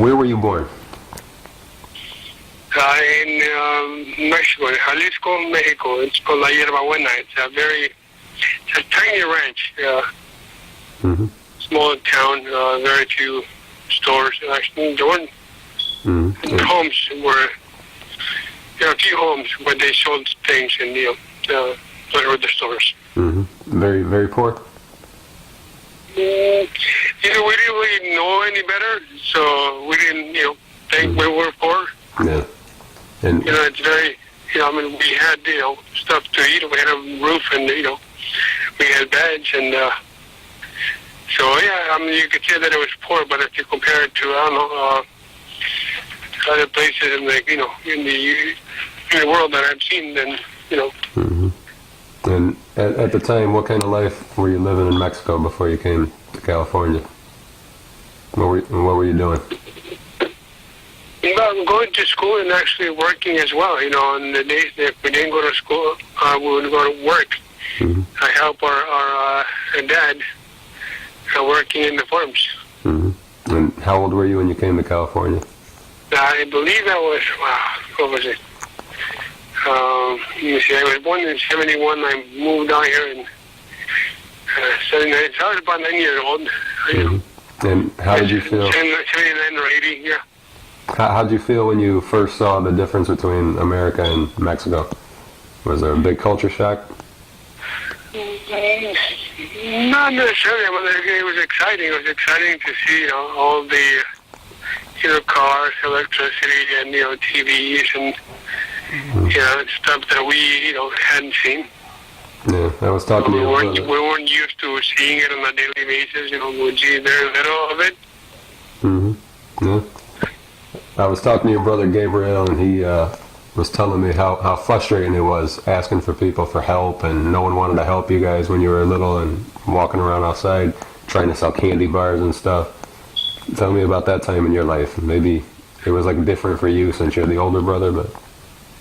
where were you born? In Mexico, in Jalisco, Mexico. It's called La Hierbabuena. It's a tiny ranch, small town, very few stores. Actually, there weren't homes where there are a few homes where they sold things and the stores. Very, very poor. We didn't really know any better, so we didn't, think we were poor. Yeah. And it's very, we had, stuff to eat. We had a roof and, we had beds and, so yeah, you could say that it was poor, but if you compare it to, other places in the world that I've seen, then, And at the time, what kind of life were you living in Mexico before you came to California? What were you doing? Going to school and actually working as well. On the days that we didn't go to school, we would go to work. I help our dad working in the farms. And how old were you when you came to California? I believe that was, what was it? Let me see, I was born in 71. I moved down here in 79. So I was about 9 years old. And how did you feel? 79 or 80, yeah. How did you feel when you first saw the difference between America and Mexico? Was there a big culture shock? Not necessarily. It was exciting. It was exciting to see, all the, cars, electricity, and, TVs, and, stuff that we, hadn't seen. Yeah, I was talking to you. We weren't used to seeing it on a daily basis. We'd see very little of it. Yeah. I was talking to your brother Gabriel, and he was telling me how frustrating it was asking for people for help, and no one wanted to help you guys when you were little and walking around outside trying to sell candy bars and stuff. Tell me about that time in your life. Maybe it was like different for you since you're the older brother, but...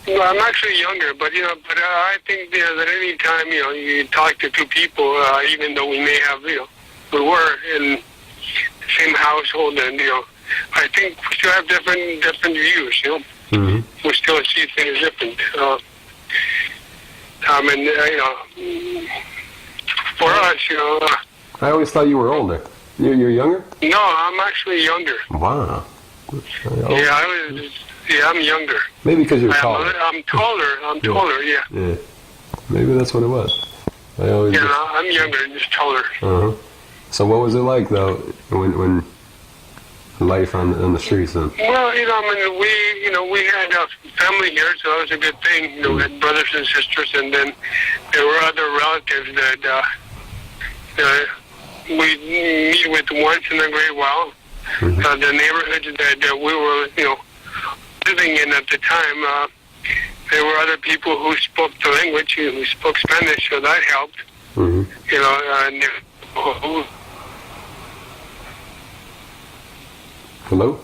Well, I'm actually younger, but I think that any time you talk to two people, even though we may have we were in the same household, and I think we still have different views. We still see things different. For us, I always thought you were older. You're younger? No, I'm actually younger. Wow. I'm younger. Maybe because you're taller. I'm taller, yeah. Yeah. Maybe that's what it was. I'm younger and just taller. So what was it like, though, when life on the streets then? Well, we had a family here, so that was a good thing. We had brothers and sisters, and then there were other relatives that we meet with once in a great while. The neighborhoods that we were, living in at the time, there were other people who spoke the language, who spoke Spanish, so that helped. Hello?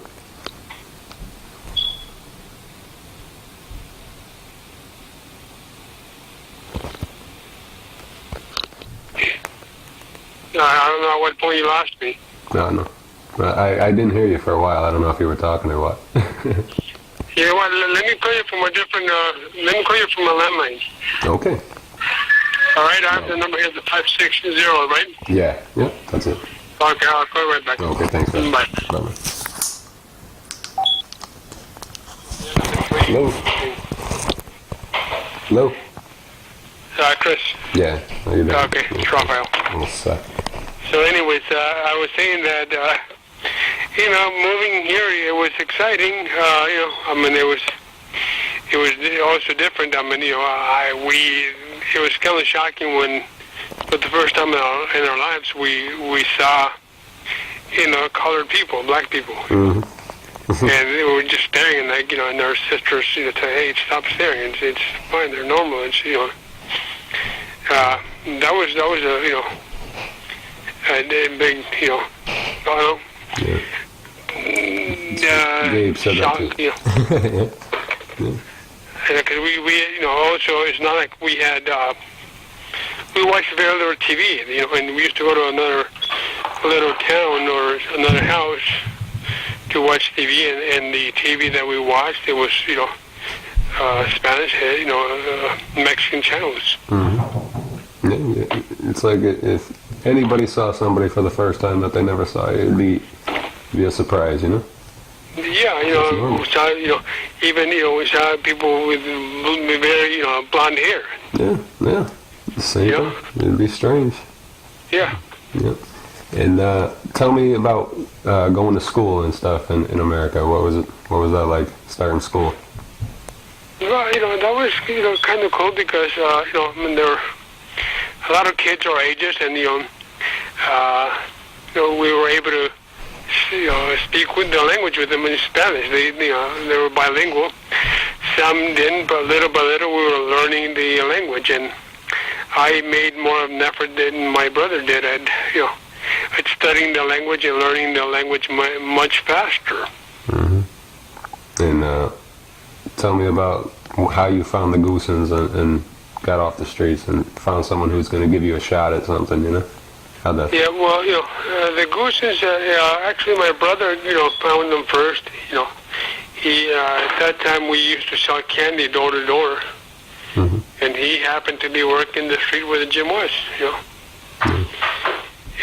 I don't know at what point you lost me. No. I didn't hear you for a while. I don't know if you were talking or what. You know what? Let me call you from a different. Let me call you from a landline. Okay. All right. I have the number here, the 560, right? Yeah. That's it. Okay. I'll call you right back. Okay. Thanks, man. Bye. Bye. Hello. Hello. Chris. Yeah. How you doing? Okay. It's Rafael. So, anyways, I was saying that. Moving here, it was exciting. It was also different. It was kind of shocking when, for the first time in our lives, we saw, colored people, black people, and they were just staring, and our sisters, say, hey, stop staring. It's fine. They're normal. It's, that was a big, Gabe said shock, that too. Because we also, it's not like we had, we watched very little TV, and we used to go to another little town or another house to watch TV, and the TV that we watched, it was, Spanish, Mexican channels. It's like if anybody saw somebody for the first time that they never saw, it'd be a surprise, Yeah, we saw, even, we saw people with very, blonde hair. Yeah. Same thing. It'd be strange. Yeah. Yeah. And tell me about going to school and stuff in America. What was that like, starting school? Well, that was, kind of cool because, I mean, there were a lot of kids our ages, and, we were able to, speak with the language with them in Spanish. They were bilingual. Some didn't, but little by little we were learning the language, and I made more of an effort than my brother did at studying the language and learning the language much faster. Mm-hmm. And tell me about how you found the Gunzz and got off the streets and found someone who's going to give you a shot at something, How'd that? Yeah, well, the Gunzz, actually my brother, found them first. He, at that time we used to sell candy door to door. Mm-hmm. And he happened to be working the street where the gym was, Mm-hmm.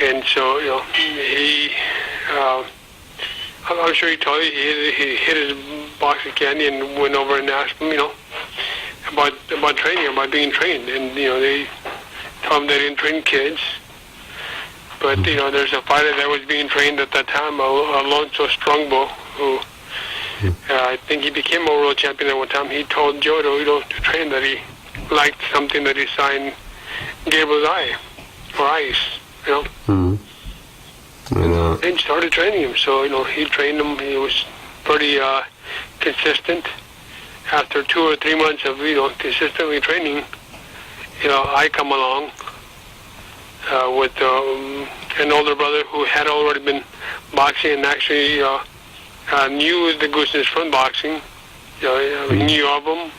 And so, he, I'm sure he told you, he hit his box of candy and went over and asked him, about training, about being trained. And, they told him they didn't train kids. But, there's a fighter that was being trained at that time, Alonso Strongbow, who I think he became a world champion at one time. He told Joe to train that he liked something that he saw in Gabriel's eye, or eyes, Mm-hmm. And started training him. So, he trained him. He was pretty consistent. After 2 or 3 months of, consistently training, I come along with an older brother who had already been boxing and actually knew the Gunzz from boxing. He knew of them.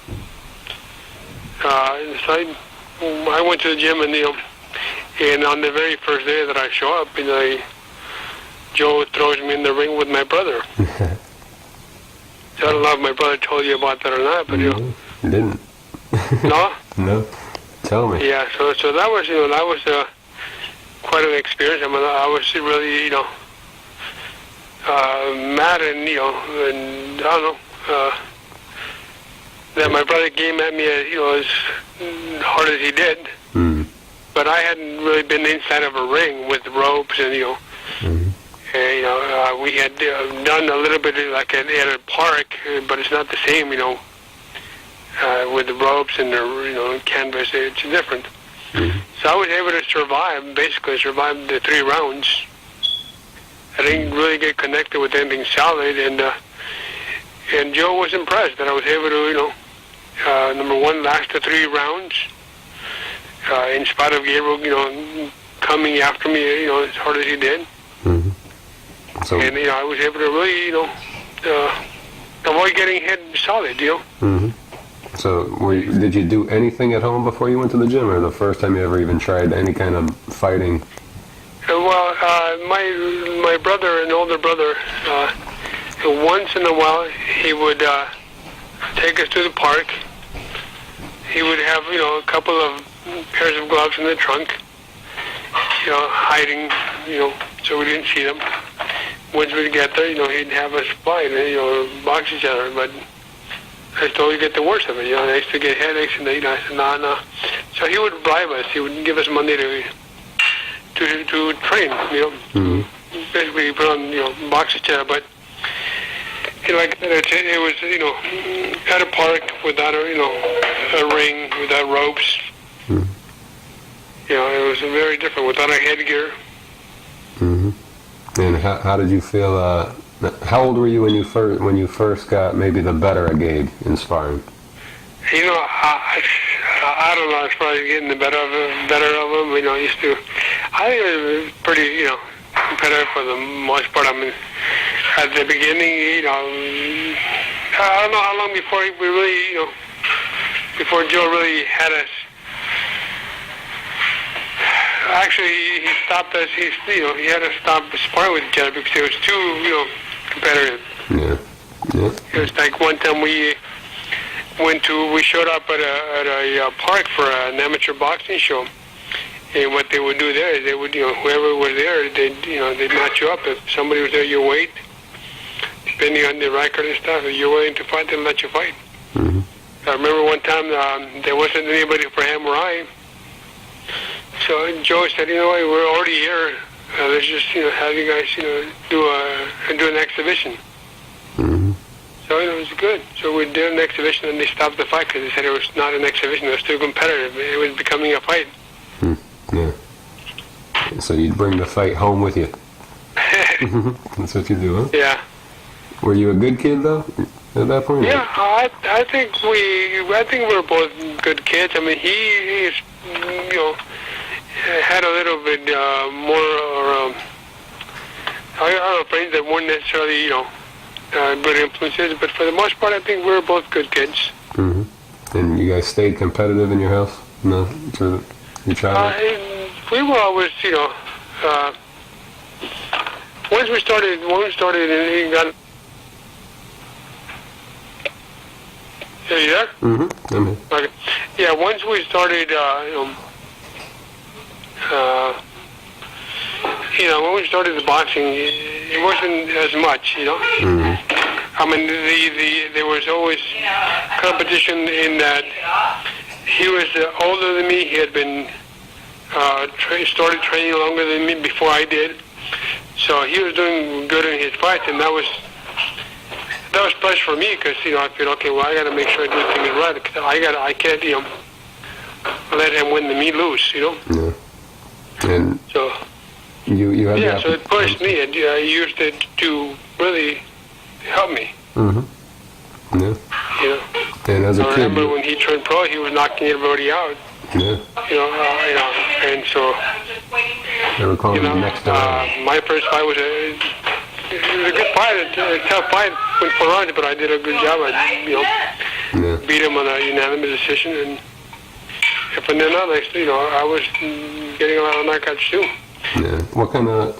So I went to the gym, and on the very first day that I show up, Joe throws me in the ring with my brother. So I don't know if my brother told you about that or not, but didn't. No? No. Tell me. Yeah, so that was quite an experience. I mean, I was really, mad and, and I don't know, that my brother came at me, as hard as he did. Mm. But I hadn't really been inside of a ring with ropes and, Mm-hmm. and, we had done a little bit like at a park, but it's not the same, with the ropes and the, canvas. It's different. Mm-hmm. So I was able to basically survive the 3 rounds. I didn't really get connected with anything solid, and Joe was impressed that I was able to, number one, last the 3 rounds, in spite of Gabriel, coming after me, as hard as he did. Mm-hmm. So, and, I was able to really, avoid getting hit solid, Mm-hmm. So, did you do anything at home before you went to the gym, or the first time you ever even tried any kind of fighting? Well, my brother, an older brother, once in a while he would take us to the park. He would have, a couple of pairs of gloves in the trunk, hiding, so we didn't see them. Once we'd get there, he'd have us fight, box each other, but I still get the worst of it. I used to get headaches, and I said, no. So he would bribe us. He would give us money to train. Mm-hmm. Basically put on box each other. But like it was at a park without a ring, without ropes. Mm-hmm. It was very different without a headgear. Mm-hmm. And how did you feel? How old were you when you first got maybe the better of Gabe in sparring? I don't know as far as getting the better of him. I think it was pretty, competitive for the most part. I mean, at the beginning, I don't know how long before we really, before Joe really had us. Actually, he stopped us. He had to stop sparring with each other because it was too, competitive. Yeah. Yeah. It was like one time we showed up at a park for an amateur boxing show, and what they would do there is they would, whoever was there, they'd match you up. If somebody was there your weight, depending on the record and stuff, if you're willing to fight, they'll let you fight. Mm-hmm. I remember one time there wasn't anybody for him or I, so Joe said, what, we're already here. Let's just have you guys do an exhibition. Mm-hmm. So it was good. So we did an exhibition, and they stopped the fight because they said it was not an exhibition. It was too competitive. It was becoming a fight. Yeah. So you'd bring the fight home with you. That's what you do, huh? Yeah. Were you a good kid though at that point? Yeah, I think we're both good kids. I mean, he's had a little bit more. I have friends that weren't necessarily good influences, but for the most part, I think we're both good kids. Mm-hmm. And you guys stayed competitive in your house? No, through your childhood? We were always, once we started, and he got. Are you there? Mm-hmm. I'm here. Okay. Yeah, once we started, when we started the boxing, it wasn't as much, Mm-hmm. I mean, there was always competition in that he was older than me. He had been started training longer than me before I did, so he was doing good in his fights, and that was plus for me because I feel okay. Well, I got to make sure I do things right. Cause I can't let him win me lose. Yeah. And so you have so it pushed me, and I used it to really help me. Mm-hmm. Yeah. And as a I kid, remember when he turned pro, he was knocking everybody out. Yeah. And so they were calling him next around. my first fight was a good fight, a tough fight, went 4 rounds, but I did a good job. I beat him on a unanimous decision, and from then on, I was getting a lot of knockouts too. Yeah. What kind of,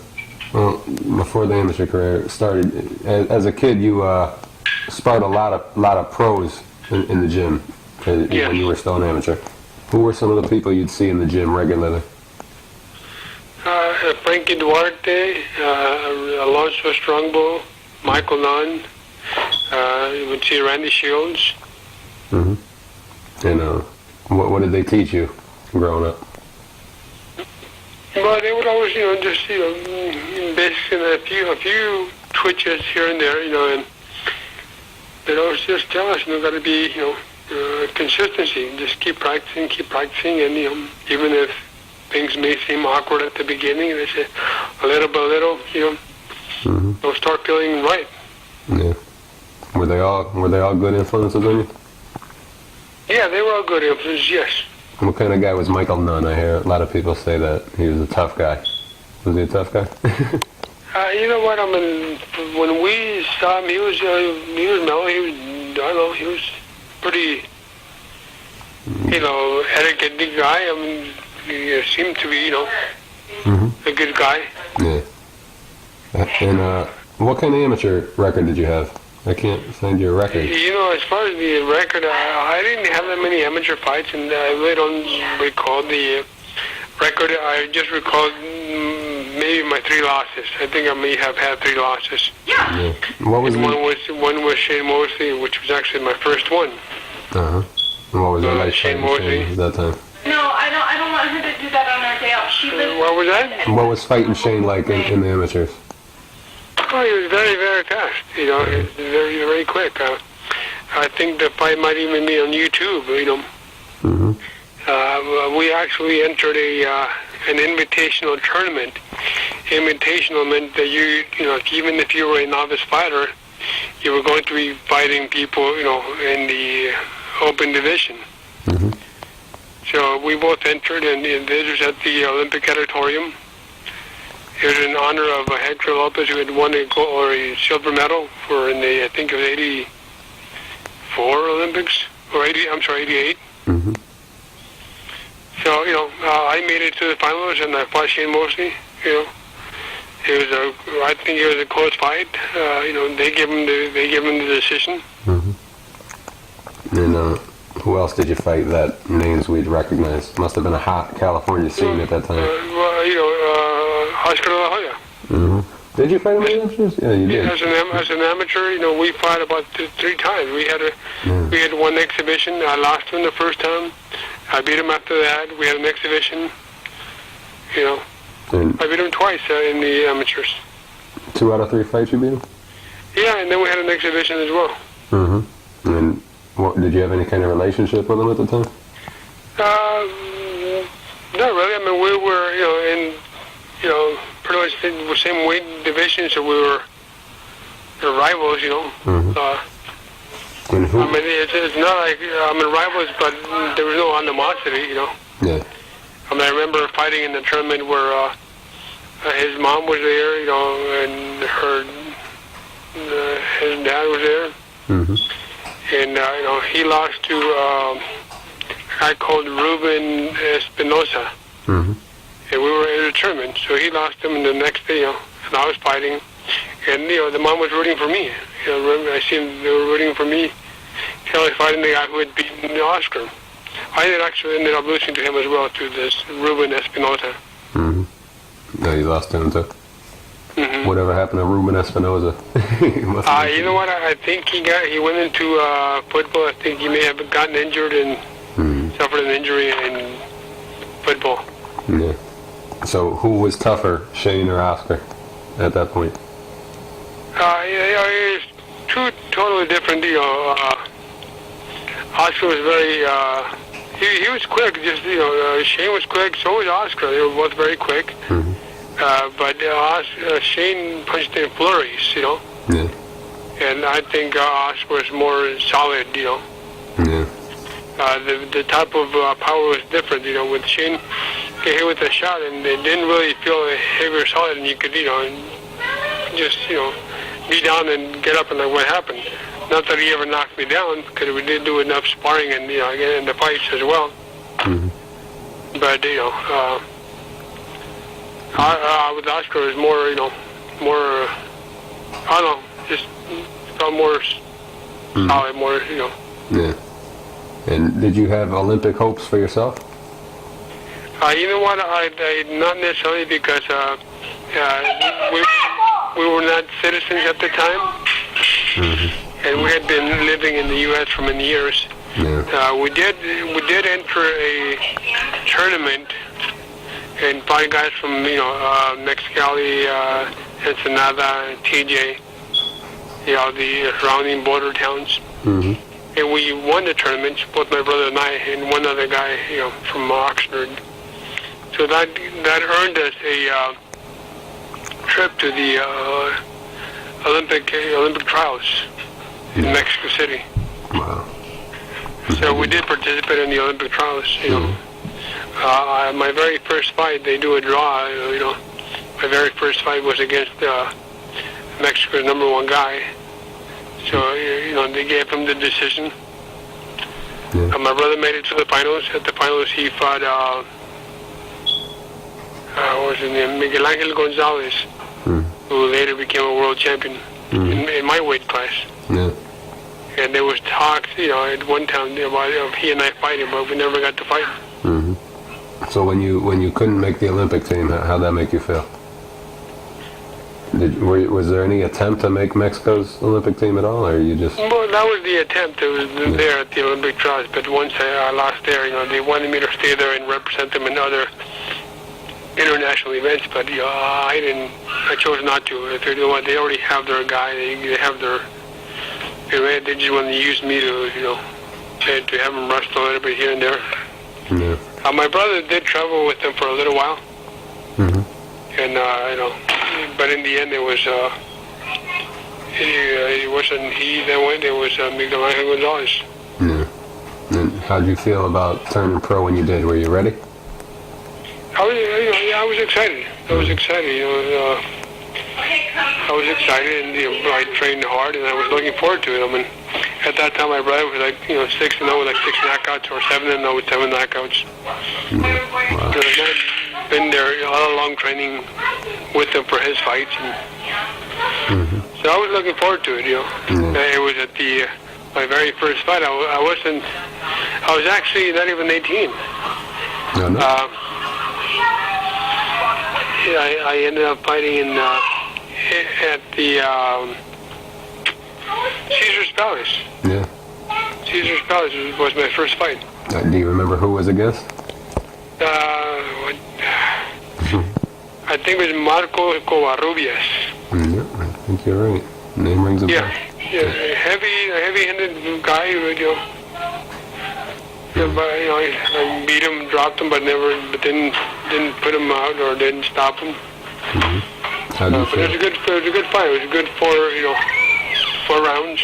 before the amateur career started, as a kid, you sparred a lot of pros in the gym when you were still an amateur. Who were some of the people you'd see in the gym regularly? Frankie Duarte, Alonso Strongbow, Michael Nunn. You would see Randy Shields. Mm-hmm. And what did they teach you growing up? Well, they would always, just, basically a few twitches here and there, and they'd always just tell us, got to be, consistency. Just keep practicing, and, even if things may seem awkward at the beginning, they say, a little by little, Mm-hmm. they'll start feeling right. Yeah. Were they all good influences on you? Yeah, they were all good influences, yes. What kind of guy was Michael Nunn? I hear a lot of people say that he was a tough guy. Was he a tough guy? You know what? I mean, when we saw him, he was mellow. He was pretty, etiquette guy. I mean, he seemed to be, Mm-hmm. a good guy. Yeah. And what kind of amateur record did you have? I can't find your record. As far as the record, I didn't have that many amateur fights, and I really don't recall the record. I just recall maybe my 3 losses. I think I may have had 3 losses. Yeah. What was one was Shane Mosley, which was actually my first one. Uh-huh. And what was that like? Shane Mosley. At that time? No, I don't want her to do that on our day off. She lives. What was that? What was fighting Shane like in the amateurs? Oh, he was very, very fast. He was very, very quick. I think the fight might even be on YouTube. Mm-hmm. We actually entered an invitational tournament. Invitational meant that even if you were a novice fighter, you were going to be fighting people, in the open division. Mm-hmm. So we both entered, and this was at the Olympic Auditorium. It was in honor of Hector Lopez, who had won a silver medal I think it was 84 Olympics, or 88. Mm-hmm. So, I made it to the finals, and I fought Shane Mosley, I think it was a close fight. They give him the decision. And who else did you fight that names we'd recognize? Must have been a hot California scene at that time. Oscar de la Hoya. Did you fight him in amateurs? Yeah, you did. As an amateur, we fought about 3 times. We had one exhibition. I lost him the first time. I beat him after that. We had an exhibition. And I beat him twice in the amateurs. 2 out of 3 fights you beat him? Yeah, and then we had an exhibition as well. And did you have any kind of relationship with him at the time? Not really. I mean, we were, in, pretty much the same weight division, so we were rivals, And who? I mean, it's not like, rivals, but there was no animosity, Yeah. I mean, I remember fighting in the tournament where his mom was there, and his dad was there. And, he lost to a guy called Ruben Espinosa. And we were in a tournament, so he lost him, and the next day, and I was fighting. And, the mom was rooting for me. I seen they were rooting for me. I was fighting the guy who had beaten Oscar. I actually ended up losing to him as well, to this Ruben Espinosa. No, you lost to him too. Whatever happened to Ruben Espinosa? You know what? I think he went into football. I think he may have gotten injured and suffered an injury in football. Yeah. So who was tougher, Shane or Oscar, at that point? It's 2 totally different. Oscar was very. He was quick. Just Shane was quick. So was Oscar. They were both very quick. But Shane punched in flurries. Yeah. And I think Oscar was more solid. Yeah. The type of power was different. With Shane, get hit with a shot, and it didn't really feel heavy or solid, and you could, just be down and get up and like, what happened? Not that he ever knocked me down, because we did do enough sparring and in the fights as well. But with Oscar, it was more, more. I don't know, just felt more solid, more, Yeah. And did you have Olympic hopes for yourself? You know what? I not necessarily, because we were not citizens at the time, and we had been living in the U.S. for many years. Yeah. We did enter a tournament and fight guys from Mexicali, Ensenada, TJ, the surrounding border towns. And we won the tournament, both my brother and I, and one other guy, from Oxford. So that earned us a trip to the Olympic trials in Mexico City. Wow. So we did participate in the Olympic trials. My very first fight, they do a draw. My very first fight was against Mexico's #1 guy. So they gave him the decision. My brother made it to the finals. At the finals, he fought what was his name? Miguel Angel Gonzalez, who later became a world champion in my weight class. Yeah. And there was talks, at one time about he and I fighting, but we never got to fight. So when you couldn't make the Olympic team, how'd that make you feel? Was there any attempt to make Mexico's Olympic team at all, or you just? Well, that was the attempt. It was there at the Olympic trials, but once I lost there, they wanted me to stay there and represent them in other international events, but I didn't. I chose not to. They already have their guy. They have their. They just want to use me to to have them wrestle a little bit here and there. Yeah. My brother did travel with them for a little while, and but in the end it was it wasn't he that went. It was Miguel Angel Gonzalez. Yeah. And how'd you feel about turning pro when you did? Were you ready? I was excited. I was excited. I was excited, and I trained hard, and I was looking forward to it. I mean, at that time, my brother was like 6-0 with like 6 knockouts, or 7-0 with 7 knockouts. Wow. been there all along training with him for his fights. And so I was looking forward to it, you know. It was at my very first fight. I was actually not even 18. No, no. I ended up fighting at the Caesar's Palace. Yeah. Caesar's Palace was my first fight. Do you remember who was against? I think it was Marco Covarrubias. Yeah, I think you're right. Name rings a bell. Yeah, heavy-handed guy, you know. Yeah, but you know, I beat him, dropped him, but didn't put him out or didn't stop him. How do you But it was a good fight. It was a good 4 rounds.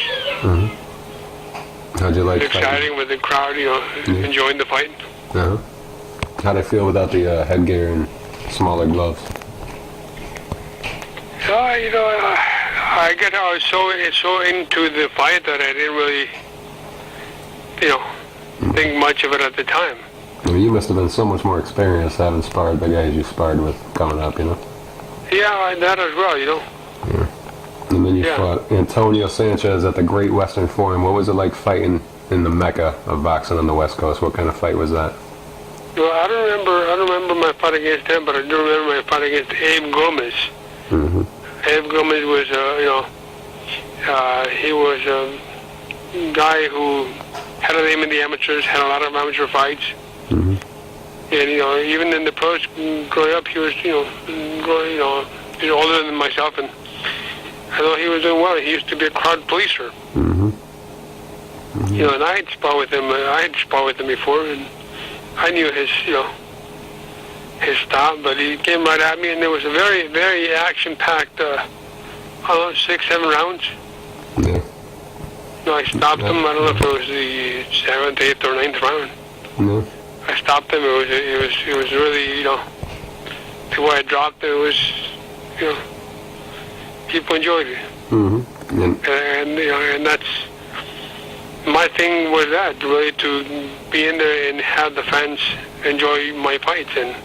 How'd you like fighting? Exciting with the crowd, you know, enjoying the fight. Uh-huh. How'd it feel without the headgear and smaller gloves? You know, I guess I was so into the fight that I didn't really, you know, think much of it at the time. I mean, you must have been so much more experienced having sparred the guys you sparred with coming up, you know? Yeah, that as well, you know. Yeah. And then you fought Antonio Sanchez at the Great Western Forum. What was it like fighting in the mecca of boxing on the West Coast? What kind of fight was that? Well, I don't remember my fight against him, but I do remember my fight against Abe Gomez. Abe Gomez was, you know, he was a guy who had a name in the amateurs, had a lot of amateur fights. And, you know, even in the pros growing up, he was, he was older than myself, and I thought he was doing well. He used to be a crowd policer. You know, and I had sparred with him. I had sparred with him before, and I knew his, you know, his style. But he came right at me, and it was a very, very action-packed, I don't know, 6-7 rounds. Yeah. You know, I stopped him. I don't know if it was the 7th, 8th, or 9th round. No. I stopped him. It was really, you know, the way I dropped it was, you know, people enjoyed it. And you know, and that's my thing was that really to be in there and have the fans enjoy my fights and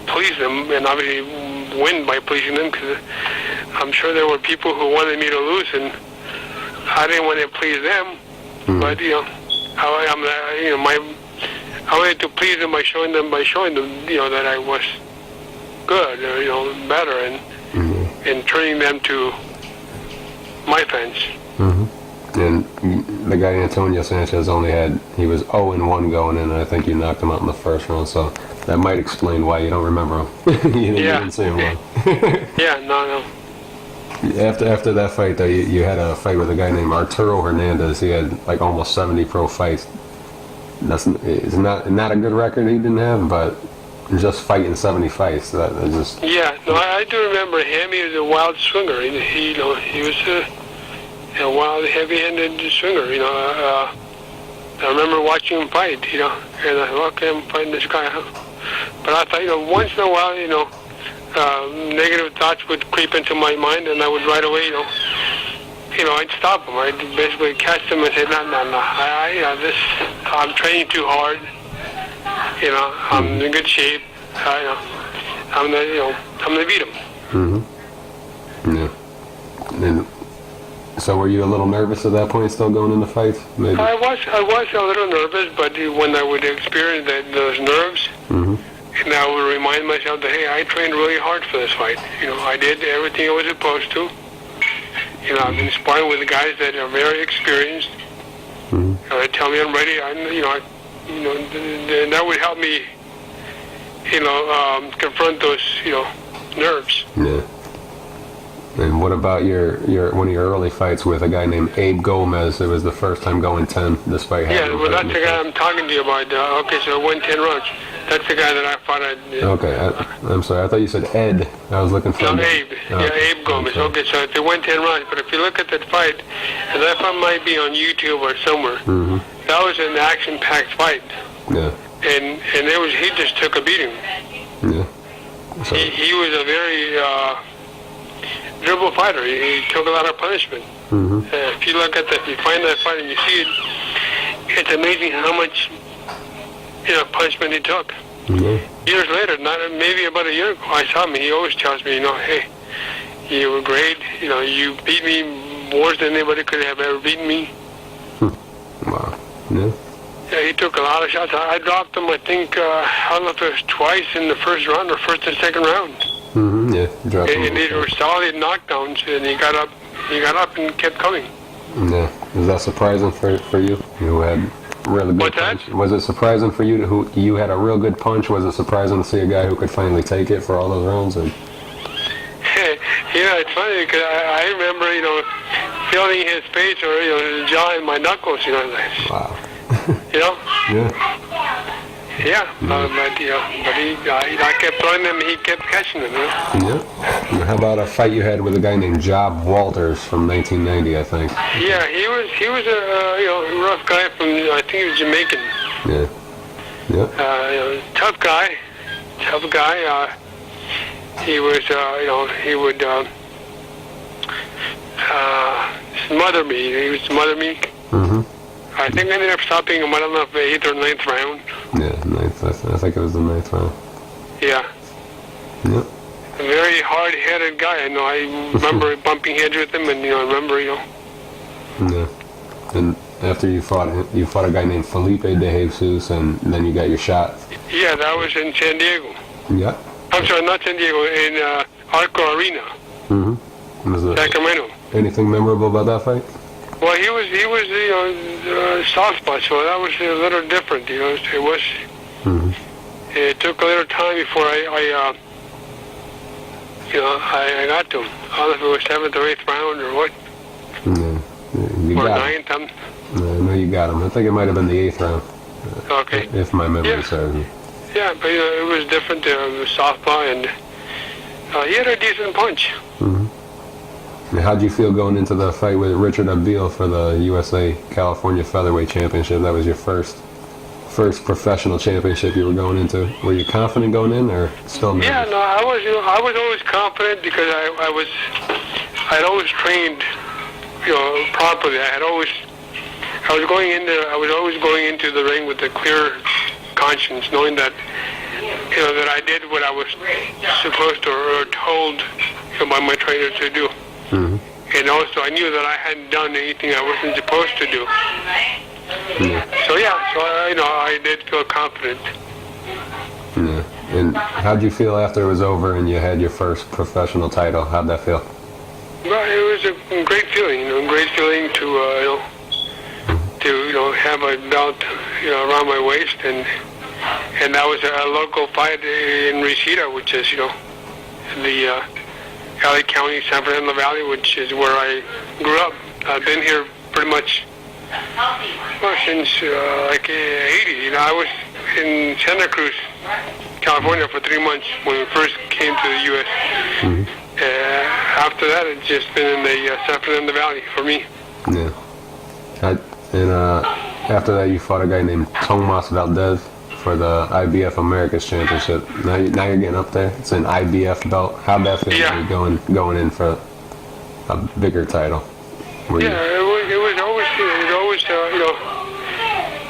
please them, and obviously win by pleasing them, because I'm sure there were people who wanted me to lose, and I didn't want to please them. But you know, I wanted to please them by showing them, you know, that I was good, or, you know, better, and turning them to my fans. And the guy Antonio Sanchez he was 0-1 going in, and I think you knocked him out in the first round, so that might explain why you don't remember him. you didn't see him well. Yeah, no. After that fight, though, you had a fight with a guy named Arturo Hernandez. He had like almost 70 pro fights. It's not a good record he didn't have, but just fighting 70 fights, that just... Yeah, no, I do remember him. He was a wild swinger. He you know, he was a wild, heavy-handed swinger, you know. I remember watching him fight, you know, and I thought, okay, I'm fighting this guy, huh? But I thought, you know, once in a while, you know, negative thoughts would creep into my mind, and I would right away, you know, I'd stop him. I'd basically catch him and say, no, you know, I'm training too hard. You know, I'm in good shape. You know, I'm gonna beat him. Yeah. And so were you a little nervous at that point, still going into fights? Maybe. I was a little nervous, but when I would experience those nerves, and I would remind myself that, hey, I trained really hard for this fight. You know, I did everything I was supposed to. You know, I've been sparring with guys that are very experienced. They tell me I'm ready. And that would help me, you know, confront those, you know, nerves. Yeah. And what about your one of your early fights with a guy named Abe Gomez? It was the first time going 10, despite having... Yeah, well, that's the guy I'm talking to you about. Okay, so I won 10 rounds. That's the guy that I fought at... Okay, I'm sorry. I thought you said Ed. I was looking for... No, Abe. Yeah, Abe Gomez. Okay, so they won 10 rounds. But if you look at that fight, and that fight might be on YouTube or somewhere, that was an action-packed fight. Yeah. And he just took a beating. Yeah. So, he was a very dribble fighter. He took a lot of punishment. If you find that fight and you see it, it's amazing how much, you know, punishment he took. years later, not maybe about a year ago, I saw him. And he always tells me, hey, you were great. You beat me worse than anybody could have ever beaten me. Wow. Yeah. Yeah, he took a lot of shots. I dropped him, I think, I don't know if it was twice in the first round or first and second round. Mm-hmm. Yeah. Dropped him. And these were solid knockdowns, and he got up and kept coming. Yeah. Is that surprising for you? You had really good What's punch. that? Was it surprising for you who you had a real good punch? Was it surprising to see a guy who could finally take it for all those rounds? And It's funny because I remember, feeling his face or his jaw and my knuckles. Like, wow. Yeah. Yeah, but I kept throwing them, he kept catching them. Yeah. How about a fight you had with a guy named Job Walters from 1990, I think? Yeah, he was a rough guy from, I think he was Jamaican. Yeah. Yeah. Tough guy. He was, he would smother me. He would smother me. Mm-hmm. I think I ended up stopping him, I don't know if 8th or 9th round. Yeah, ninth. I think it was the 9th round. Yeah. Yep. A very hard-headed guy. I remember bumping heads with him, and I remember. Yeah. And after you fought a guy named Felipe de Jesus, and then you got your shot. Yeah, that was in San Diego. Yeah. I'm sorry, not San Diego, in Arco Arena, Mm-hmm. Was it Sacramento. anything memorable about that fight? Well, he was southpaw, so that was a little different. It was. Mm-hmm. It took a little time before I got to him. I don't know if it was 7th or 8th round or what, Yeah. You or got him. 9th. I know you got him. I think it might have been the 8th round, Okay. if my memory Yeah. serves me. Yeah, but it was different. It was southpaw, and he had a decent punch. Mm-hmm. And how'd you feel going into the fight with Richard Abil for the USA California Featherweight Championship? That was your first professional championship you were going into. Were you confident going in, or still nervous? Yeah, no, I was always confident because I'd always trained, properly. I was always going into the ring with a clear conscience, knowing that, that I did what I was supposed to or told by my trainer to do. Mm-hmm. And also I knew that I hadn't done anything I wasn't supposed to do. Yeah. So I did feel confident. Yeah. And how'd you feel after it was over and you had your first professional title? How'd that feel? Well, it was a great feeling, great feeling to have a belt, around my waist, and that was a local fight in Reseda, which is, the LA County, San Fernando Valley, which is where I grew up. I've been here pretty much since like 80. I was in Santa Cruz, California for 3 months when we first came to the U.S. Mm-hmm. After that, it's just been in the San Fernando Valley for me. Yeah. After that, you fought a guy named Tomas Valdez for the IBF Americas Championship. Now you're getting up there. It's an IBF belt. How'd that feel? Yeah. You going in for a bigger title? It was always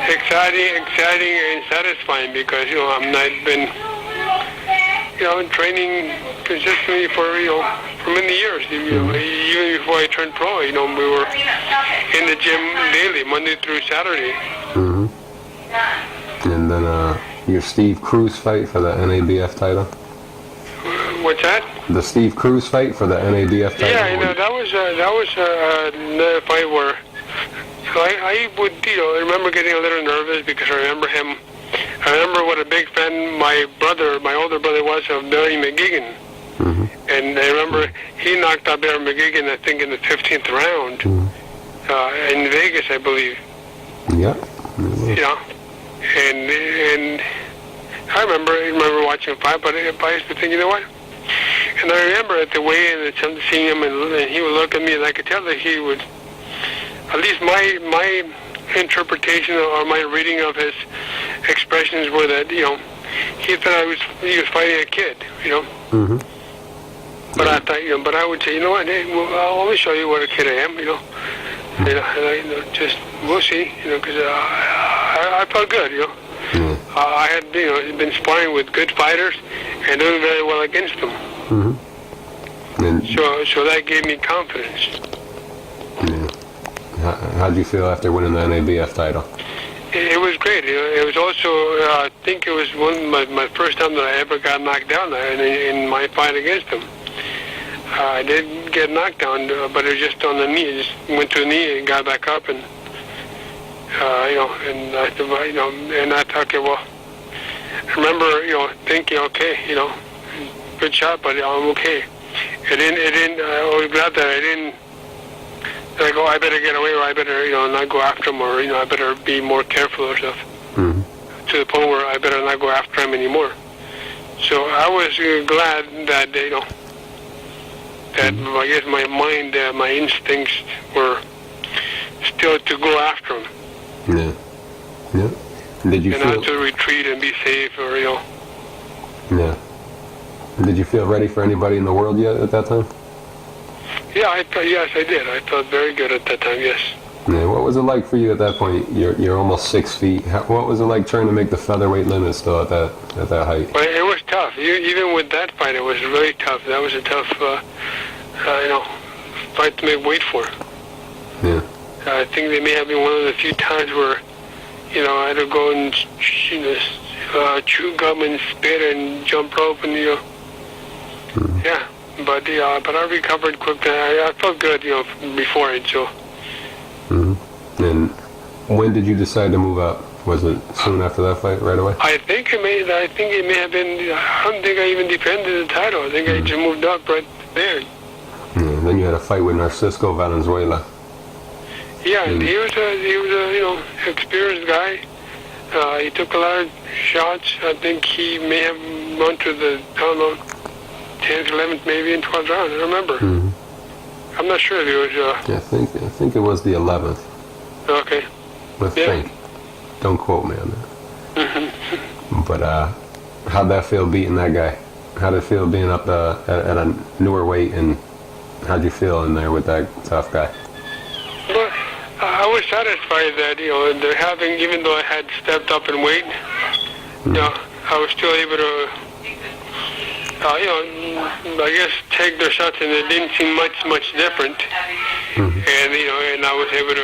exciting and satisfying because I've been training consistently for many years. Even before I turned pro, we were in the gym daily, Monday through Saturday. Mm-hmm. And then your Steve Cruz fight for the NABF title. What's that? The Steve Cruz fight for the NABF title. Yeah, that was another fight where I would remember getting a little nervous because I remember what a big fan my older brother was of Barry McGuigan. Mm-hmm. And I remember he knocked out Barry McGuigan, I think, in the 15th round, in Vegas, I believe. Yep. And I remember watching him fight, but I used to think, you know what? And I remember at the weigh-in, seeing him, and he would look at me, and I could tell that he would, at least my interpretation or my reading of his expressions were that, he thought he was fighting a kid, Mm-hmm. But I thought, but I would say, you know what? Hey, I'll only show you what a kid I am, just we'll see, because I felt good, Yeah. I had been sparring with good fighters and doing very well against them. Mm-hmm. And So that gave me confidence. yeah. How'd you feel after winning the NABF title? It was great. It was also, I think it was my first time that I ever got knocked down in my fight against him. I did get knocked down, but it was just on the knee. I just went to the knee and got back up, and and I said, and I thought, okay, well, I remember, thinking, okay, good shot, but I'm okay. It didn't. I was glad that I didn't. Like, oh, I better get away, or I better, not go after him, or I better be more careful or stuff. Mm-hmm. To the point where I better not go after him anymore. So I was glad that that I guess my mind, my instincts were still to go after him. Yeah. Yeah. Did you and feel? not to retreat and be safe, or Yeah. Did you feel ready for anybody in the world yet at that time? Yeah, yes, I did. I felt very good at that time. Yes. Yeah. What was it like for you at that point? You're almost 6 feet. What was it like trying to make the featherweight limit still at that height? But it was tough. Even with that fight, it was really tough. That was a tough, fight to make weight for. Yeah. I think they may have been one of the few times where, I had to go and chew gum and spit and jump rope and yeah. But I recovered quickly. I felt good, before it. So. Mm-hmm. And when did you decide to move up? Was it soon after that fight, right away? I think it may have been. I don't think I even defended the title. I think I just moved up right there. Yeah, then you had a fight with Narcisco Valenzuela. Yeah, and he was a experienced guy. He took a lot of shots. I think he may have gone to the 10th, 11th, maybe in 12th round. I don't remember. Mm-hmm. I'm not sure if it was. Yeah, I think it was the 11th. Okay. I think. Don't quote me on that. But how'd that feel beating that guy? How'd it feel being up at a newer weight, and how'd you feel in there with that tough guy? Well, I was satisfied that they're having, even though I had stepped up in weight, I was still able to. I guess take their shots, and it didn't seem much different. Mm-hmm. And I was able to,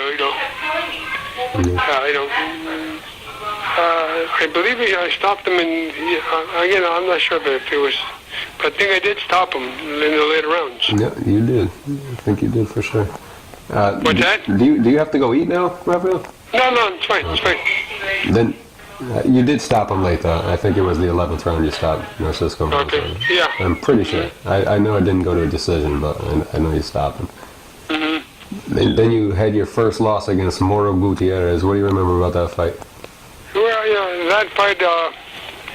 I believe I stopped them again, I'm not sure if it was, but I think I did stop them in the later rounds. Yeah, you did. I think you did for sure. What's that? Do you have to go eat now, Rafael? No, it's fine. Then you did stop him late, though. I think it was the 11th round you stopped Narcisco. Okay, yeah. I'm pretty sure. I know it didn't go to a decision, but I know you stopped him. Mm-hmm. Then you had your first loss against Mauro Gutierrez. What do you remember about that fight? Well, that fight,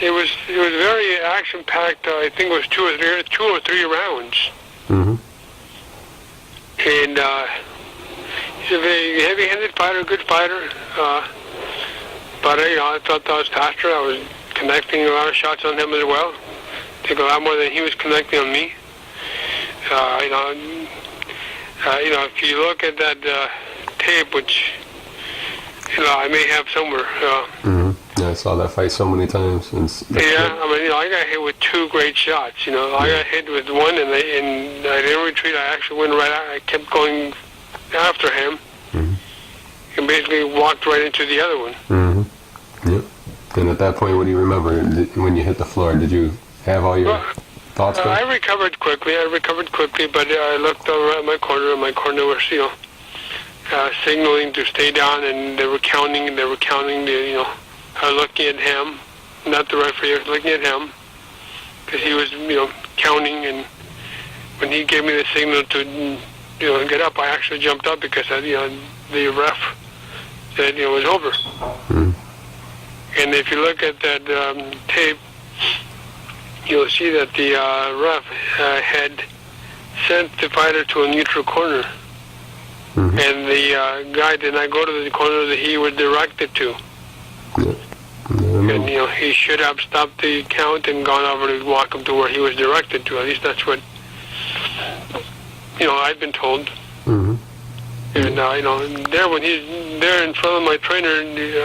it was very action-packed. I think it was two or three rounds. Mm-hmm. And he's a very heavy-handed fighter, good fighter. But I thought I was faster. I was connecting a lot of shots on him as well. I think a lot more than he was connecting on me. If you look at that tape, which I may have somewhere. Yeah, I saw that fight so many times. I got hit with two great shots. I got hit with one, and I didn't retreat. I actually went right out. I kept going after him, and basically walked right into the other one. Mm-hmm. Yep. And at that point, what do you remember when you hit the floor? Did you have all your thoughts back? I recovered quickly, but I looked over at my corner, and my corner was, signaling to stay down, and they were counting. I was looking at him, not the referee. I was looking at him because he was, counting, and when he gave me the signal to, get up, I actually jumped up because, the ref said it was over. Mm-hmm. And if you look at that tape, you'll see that the ref had sent the fighter to a neutral corner. Mm-hmm. And the guy did not go to the corner that he was directed to. Yeah. And, he should have stopped the count and gone over to walk him to where he was directed to. At least that's what, I've been told. Mm-hmm. And, there when he's there in front of my trainer,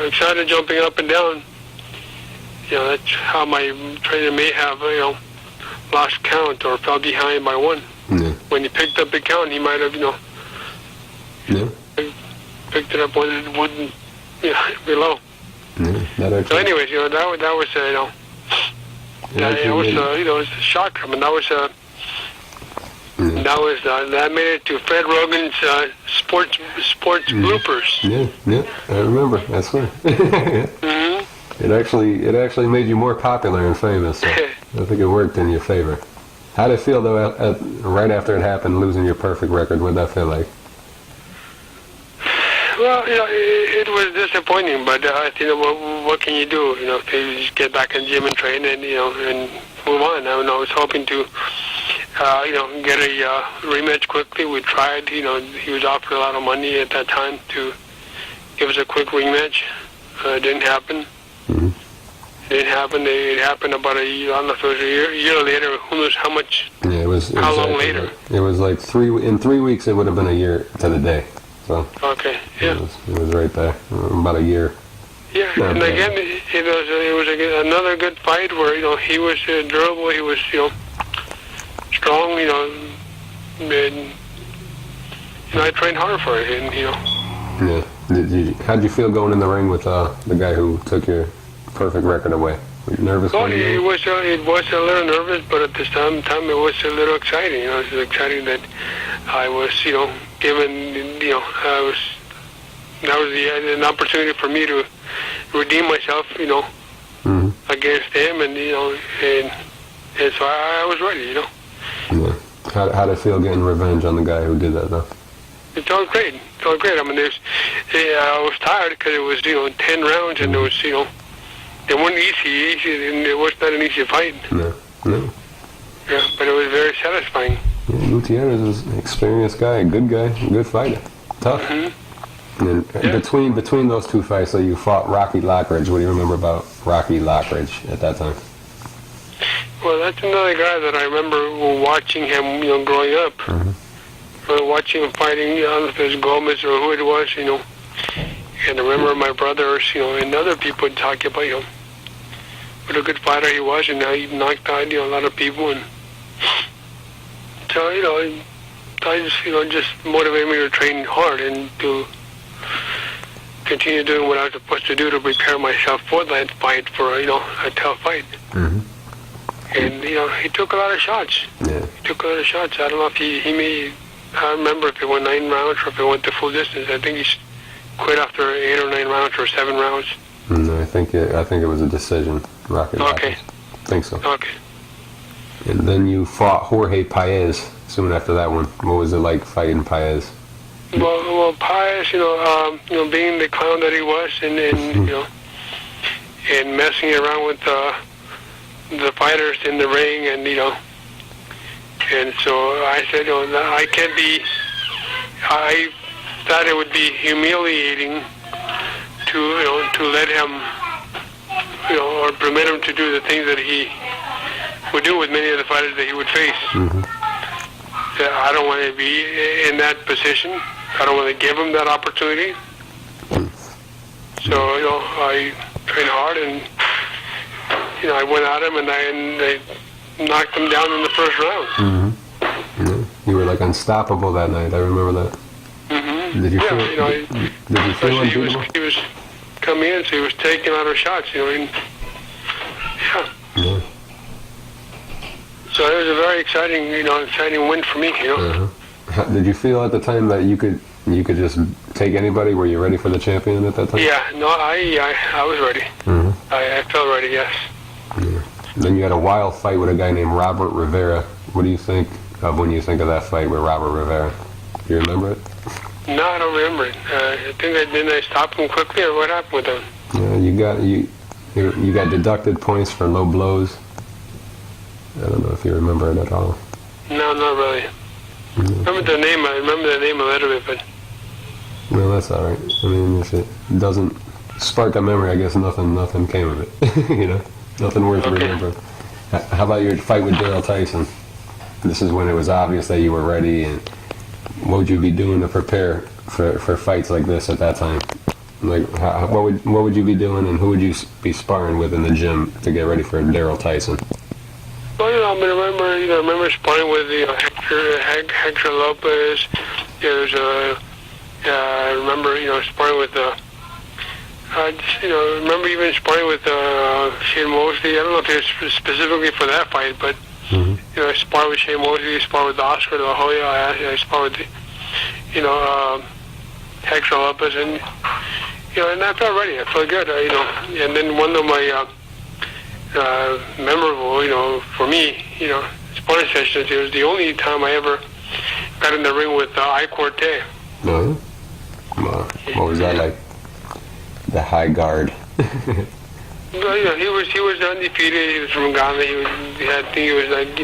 excited, jumping up and down, that's how my trainer may have, lost count or fell behind by one. Yeah. When he picked up the count, he might have, Yeah. picked it up when it wouldn't, below. Yeah. That actually. So, anyways, that was, it was a shock. I mean, that was that made it to Fred Rogan's sports bloopers. Yeah, I remember. That's right. Mm-hmm. It actually made you more popular and famous. So I think it worked in your favor. How did it feel though? Right after it happened, losing your perfect record, what did that feel like? Well, it was disappointing, but what can you do? You just get back in the gym and train, and and move on. I was hoping to, get a rematch quickly. We tried. He was offered a lot of money at that time to give us a quick rematch. It didn't happen. Mm-hmm. It didn't happen. It happened about a year. I don't know if it was a year later. Who knows how much? Yeah, it was. How long later? It was like 3 weeks. It would have been a year to the day. So. Okay. Yeah. It was right there. About a year. Yeah, and again, it was another good fight where he was durable, he was strong, and I trained hard for it, and Yeah. How'd you feel going in the ring with the guy who took your perfect record away? Were you nervous? Well, it was a little nervous, but at the same time it was a little exciting. It was exciting that I was given that was an opportunity for me to redeem myself, mm-hmm. against him, and and so I was ready, Yeah. How did it feel getting revenge on the guy who did that, though? It felt great. It felt great. I mean, I was tired because it was 10 rounds, and it was it wasn't easy, and it was not an easy fight. No. Yeah, but it was very satisfying. Yeah, Gutierrez is an experienced guy, a good guy, a good fighter, tough. Mm-hmm. And between those two fights, you fought Rocky Lockridge. What do you remember about Rocky Lockridge at that time? Well, that's another guy that I remember watching him, growing up. Mm-hmm. Watching him fighting, I don't know if it was Gomez or who it was, And I remember my brothers, and other people talking about, what a good fighter he was, and how he knocked out, a lot of people. And so, I just motivated me to train hard and to continue doing what I was supposed to do to prepare myself for that fight, for a tough fight. Mm-hmm. And he took a lot of shots. Yeah. He took a lot of shots. I don't know if he may. I don't remember if it went 9 rounds or if it went the full distance. I think he quit after 8 or 9 rounds or 7 rounds. No, I think it was a decision. Rocky Lockridge. Okay. I think so. Okay. And then you fought Jorge Paez soon after that one. What was it like fighting Paez? Well, Paez, being the clown that he was, and and messing around with the fighters in the ring, and and so I said, I can't be. I thought it would be humiliating to let him, or permit him to do the things that he would do with many of the fighters that he would face. Mm-hmm. I don't want to be in that position. I don't want to give him that opportunity. So, I trained hard, and, I went at him, and I knocked him down in the first round. Mm-hmm. Yeah. You were like unstoppable that night. I remember that. Mm-hmm. Did you feel? Did you feel unbeatable? He was coming in, so he was taking a lot of shots. And, Yeah. So it was a very exciting, exciting win for me. Uh-huh. Did you feel at the time that you could just take anybody? Were you ready for the champion at that time? Yeah. No, I was ready. Mm-hmm. I felt ready. Yes. Yeah. Then you had a wild fight with a guy named Robert Rivera. What do you think of when you think of that fight with Robert Rivera? Do you remember it? No, I don't remember it. I think didn't I stop him quickly, or what happened with him? Yeah, you got deducted points for low blows. I don't know if you remember it at all. No, not really. Mm-hmm. I remember the name a little bit, but. Well, that's all right. I mean, if it doesn't spark a memory, I guess nothing came of it. Nothing worth remembering. How about your fight with Daryl Tyson? This is when it was obvious that you were ready, and what would you be doing to prepare for fights like this at that time? Like, what would you be doing, and who would you be sparring with in the gym to get ready for Daryl Tyson? Well, I remember sparring with Hector Lopez. There's I remember sparring with remember even sparring with Shane Mosley. I don't know if it was specifically for that fight, but I sparred with Shane Mosley, sparred with Oscar De La Hoya. I sparred with Hector Lopez, and and I felt ready. I felt good. And then one of my memorable, for me, sparring sessions. It was the only time I ever got in the ring with I Corte. No. What was that like? The high guard. Well, he was undefeated. He was from Ghana. I think he was like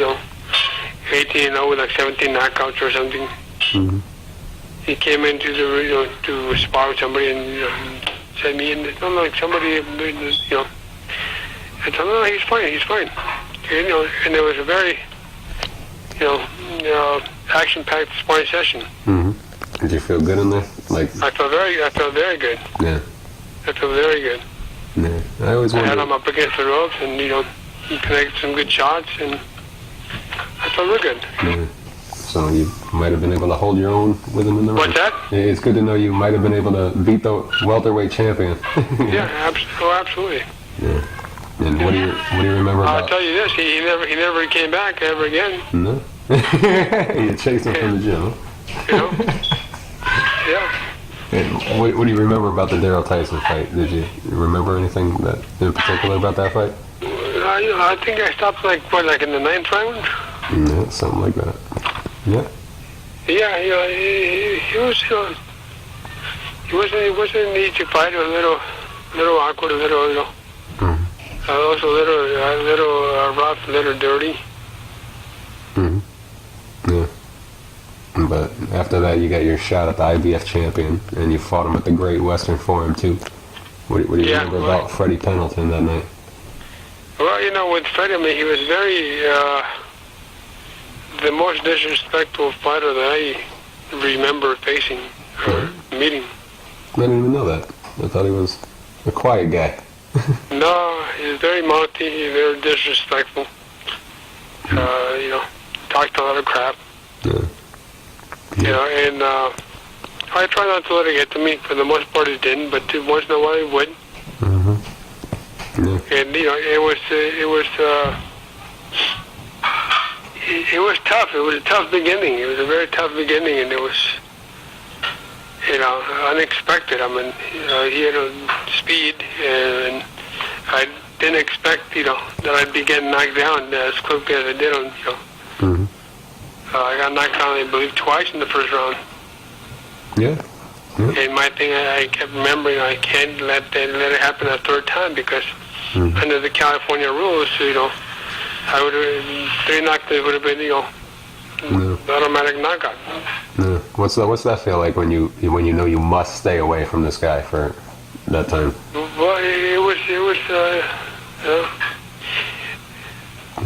18-0 with like 17 knockouts or something. Mm-hmm. He came into the to spar with somebody and said me and like somebody I told him, no, he's fine. And it was a very action-packed sparring session. Mm-hmm. Did you feel good in there? Like I felt very good. Yeah. I felt very good. Yeah. I always I had wondered. him up against the ropes, and he connected some good shots, and I felt real good. Yeah. So you might have been able to hold your own with him in the ring. What's that? Yeah, it's good to know you might have been able to beat the welterweight champion. Yeah, absolutely. Yeah. And what do you remember I'll about? tell you this: he never came back ever again. No. You chased him from the gym. Huh? Yeah. And what do you remember about the Daryl Tyson fight? Did you remember anything that in particular about that fight? I think I stopped like in the 9th round. Yeah, something like that. Yeah. Yeah, he wasn't an easy fight. A little awkward, a little also a little rough, a little dirty. Mm-hmm. Yeah. But after that, you got your shot at the IBF champion, and you fought him at the Great Western Forum too. What do you remember about Freddie Pendleton that night? Well, with Freddie, I mean, he was very the most disrespectful fighter that I remember facing or meeting. I didn't even know that. I thought he was a quiet guy. No, he's very mouthy. He's very disrespectful. Talked a lot of crap. Yeah. And I try not to let it get to me. For the most part, it didn't, but once in a while, it would. Mm-hmm. Yeah. And it was tough. It was a tough beginning. It was a very tough beginning, and it was, unexpected. I mean, he had speed, and I didn't expect, that I'd be getting knocked down as quickly as I did on, Mm-hmm. I got knocked down, I believe, twice in the first round. Yeah. And my thing, I kept remembering, I can't let it happen a third time because under the California rules, I would have 3 knockdowns would have been, automatic knockout. Yeah. What's that feel like when you know you must stay away from this guy for that time? Well, it was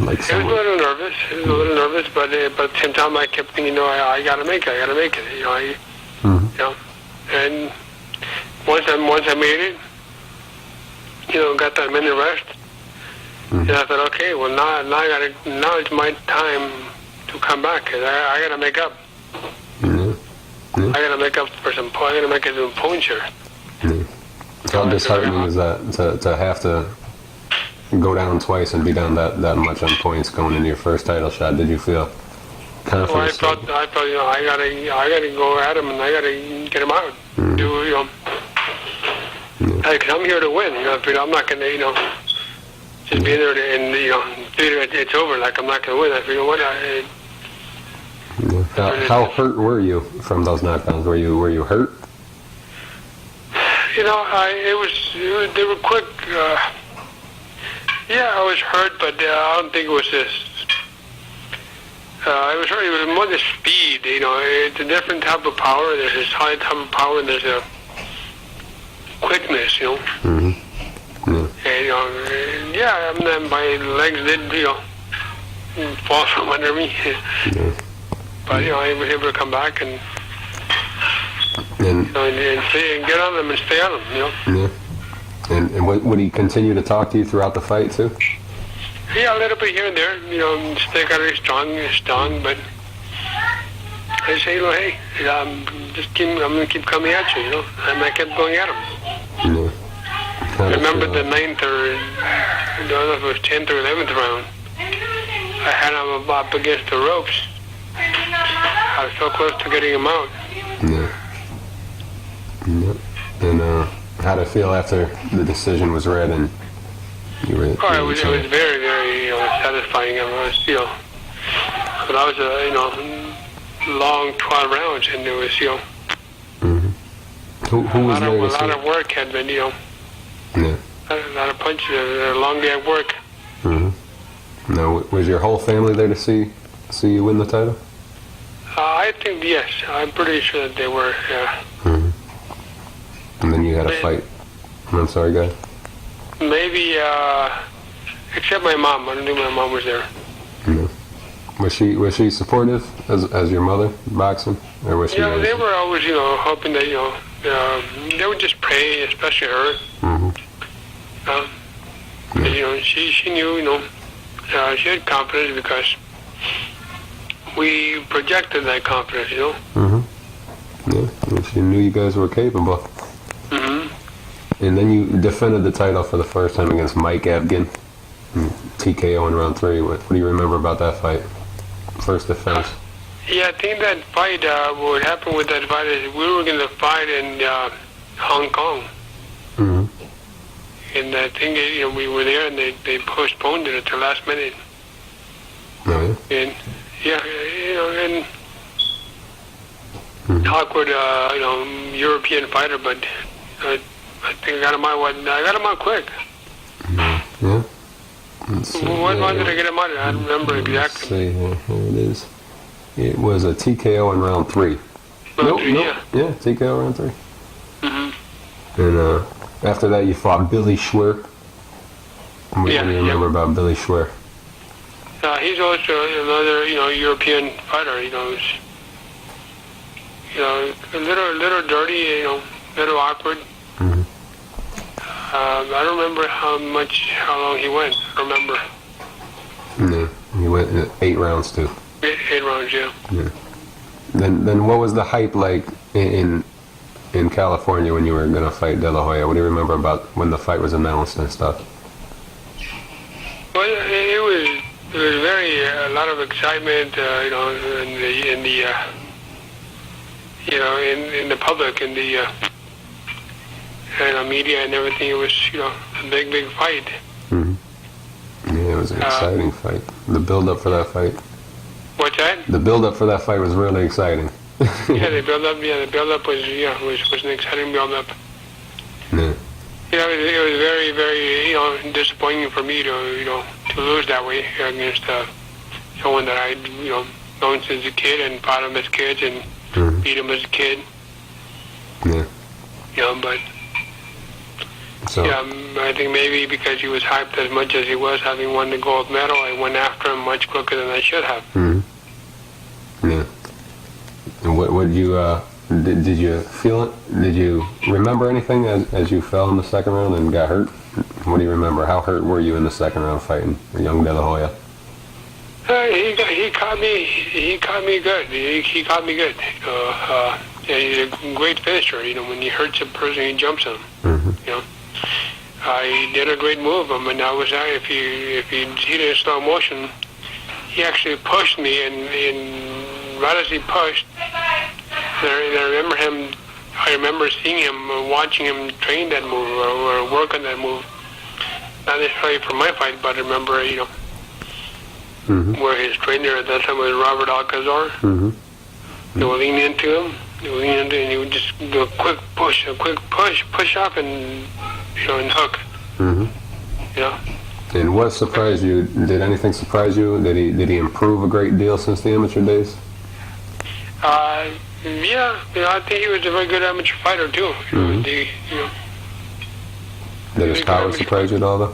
Like it was a little nervous. But at the same time, I kept thinking, I gotta make it. And once I made it, got that minute rest, and I thought, okay, well now it's my time to come back. 'Cause I gotta make up. I gotta make up for some. I gotta make some points here. How disheartening is that to have to go down twice and be down that much on points going into your first title shot? Did you feel confident? Well, I felt I gotta go at him and I gotta get him out. Because I'm here to win. I'm not gonna just be in there and it's over. Like I'm not gonna win. I figure How hurt were you from those knockdowns? Were you hurt? They were quick. I was hurt, but I don't think it was this. I was hurt. It was more the speed. It's a different type of power. There's this high type of power, and there's a quickness. Mm-hmm. Yeah. And my legs did, fall from under me. But I was able to come back and. And and get on them and stay on them, you know. yeah. And would he continue to talk to you throughout the fight too? Yeah, a little bit here and there, you know, stay kind of strong, but I say, you know, hey, I'm going to keep coming at you, you know. And I kept going at him. Yeah. I remember the 9th or, I don't know if it was 10th or 11th round. I had him up against the ropes. I was so close to getting him out. Yeah. Yep. And how did it feel after the decision was read and you were? Oh, it was very, very, you know, satisfying. It was, you know, but I was, you know, long 12 rounds, and it was, you know, Who was there to a lot see? of work had been, you know, Yeah. a lot of punches, a long day at work. Now, was your whole family there to see you win the title? I think yes. I'm pretty sure that they were. And then you had a fight. I'm sorry, guys. Maybe, except my mom. I don't think my mom was there. Was she supportive as your mother boxing, or was she? Yeah, they were always, you know, hoping that, you know, they would just pray, especially her. You know, she knew, you know, she had confidence because we projected that confidence, you know. Yeah, and she knew you guys were capable. And then you defended the title for the first time against Mike Evgen, TKO in round 3. What do you remember about that fight? First defense. Yeah, I think that fight, what happened with that fight is we were going to fight in Hong Kong. And I think, you know, we were there and they postponed it at the last minute. Oh, yeah? And, yeah, you know, and awkward, you know, European fighter, but I think I got him out quick. Yeah? Let's see. When did I get him out? I don't remember exactly. Let's see here. Here it is. It was a TKO in round 3. Round 3, yeah. Yeah, TKO round 3. And after that, you fought Billy Schwer. What do you remember about Billy Schwer? He's also another, you know, European fighter. You know, a little dirty, you know, a little awkward. I don't remember how long he went. I don't remember. Yeah, he went 8 rounds too. 8 rounds, yeah. Then what was the hype like in California when you were gonna fight De La Hoya? What do you remember about when the fight was announced and stuff? Well, it was very a lot of excitement, you know, in the you know, in the public, in the media and everything. It was, you know, a big fight. Yeah, it was an exciting fight. The build-up for that fight. What's that? The build-up for that fight was really exciting. Yeah, the build-up was, was an exciting build-up. Yeah. You know, it was very, very, you know, disappointing for me to lose that way against someone that I, you know, known since a kid and fought him as kids and beat him as a kid. Yeah. You know, but so, yeah, I think maybe because he was hyped as much as he was, having won the gold medal, I went after him much quicker than I should have. Yeah. And what did you did you feel it? Did you remember anything as you fell in the second round and got hurt? What do you remember? How hurt were you in the second round fighting young De La Hoya? He caught me. He caught me good. He caught me good. Yeah, he's a great finisher. You know, when he hurts a person, he jumps on him. You know, he did a great move. I mean, if you see it in slow motion, he actually pushed me, and right as he pushed, I remember seeing him, watching him train that move or work on that move. Not necessarily for my fight, but I remember, you know, where his trainer at that time was Robert Alcazar. They would lean into him. And he would just do a quick push up, and, you know, and hook. You know. And what surprised you? Did anything surprise you? Did he improve a great deal since the amateur days? Yeah, you know, I think he was a very good amateur fighter too. You know, Did his power surprise you at all, though?